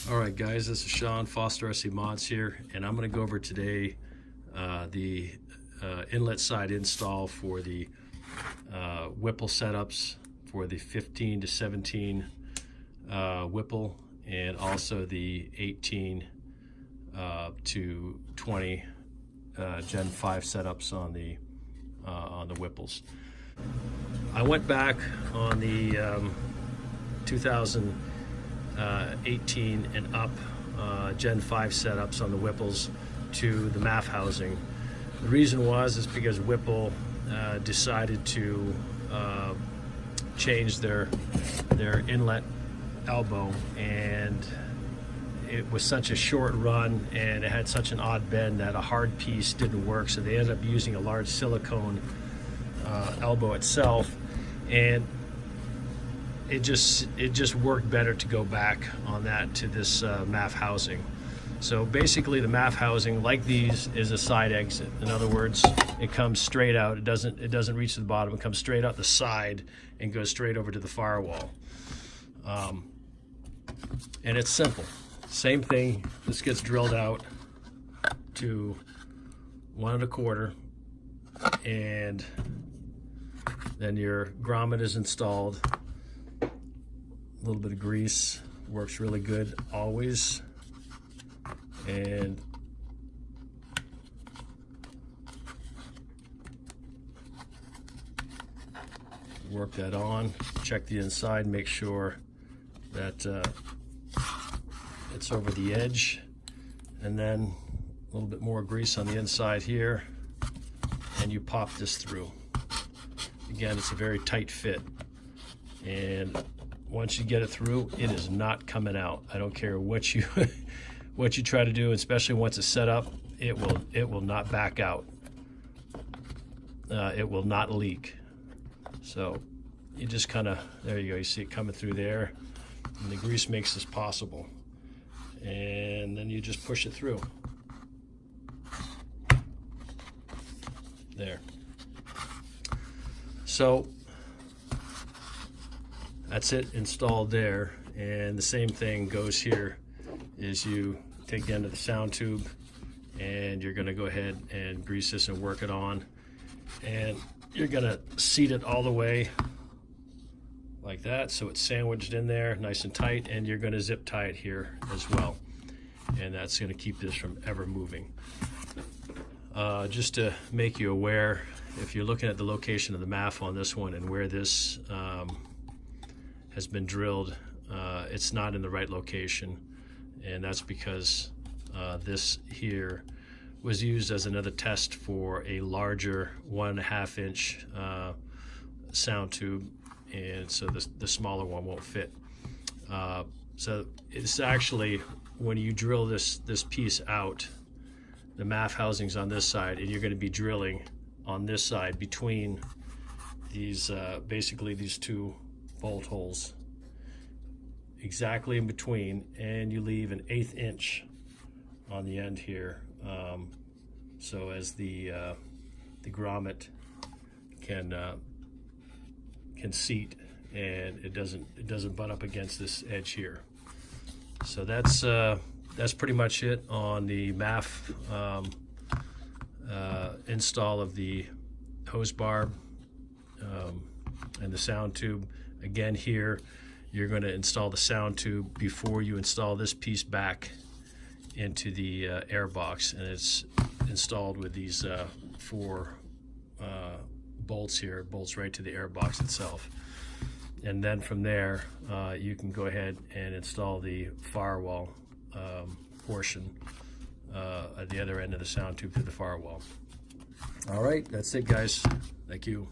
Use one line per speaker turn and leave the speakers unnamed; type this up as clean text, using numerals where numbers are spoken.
All right, guys, this is Sean, Foster RC Mods here, and I'm going to go over today the inlet side install for the Whipple setups for the 15 to 17 Whipple, and also the 18 to 20 Gen 5 setups on the Whipples. I went back on the 2018 and up Gen 5 setups on the Whipples to the MAF housing. The reason is because Whipple decided to change their inlet elbow, and it was such a short run and it had such an odd bend that a hard piece didn't work, so they ended up using a large silicone elbow itself, and it just worked better to go back on that to this MAF housing. So basically the MAF housing, like these, is a side exit. In other words, it comes straight out. It doesn't reach to the bottom. It comes straight out the side and goes straight over to the firewall. And it's simple. Same thing. This gets drilled out to 1 1/4, and then your grommet is installed. A little bit of grease works really good always, and work that on. Check the inside, make sure that it's over the edge, and then a little bit more grease on the inside here, and you pop this through. Again, it's a very tight fit, and once you get it through, it is not coming out. I don't care what you what you try to do, especially once it's set up, it will not back out. It will not leak. So you just kind of, there you go, you see it coming through there, and the grease makes this possible. And then you just push it through. There. So that's it installed there, and the same thing goes here. Is you take the end of the sound tube, and you're going to go ahead and grease this and work it on, and you're going to seat it all the way like that, so it's sandwiched in there nice and tight, and you're going to zip tie it here as well, and that's going to keep this from ever moving. Just to make you aware, if you're looking at the location of the MAF on this one and where this has been drilled, it's not in the right location, and that's because this here was used as another test for a larger 1.5 inch sound tube, and so the smaller one won't fit. So it's actually, when you drill this piece out, the MAF housing's on this side, and you're going to be drilling on this side between these basically these two bolt holes, exactly in between, and you leave an 1/8 inch on the end here, so as the grommet can seat, and it doesn't butt up against this edge here. So that's pretty much it on the MAF install of the hose barb and the sound tube. Again, here you're going to install the sound tube before you install this piece back into the air box, and it's installed with these 4 bolts here, bolts right to the air box itself. And then from there, you can go ahead and install the firewall portion at the other end of the sound tube to the firewall. All right, that's it, guys. Thank you.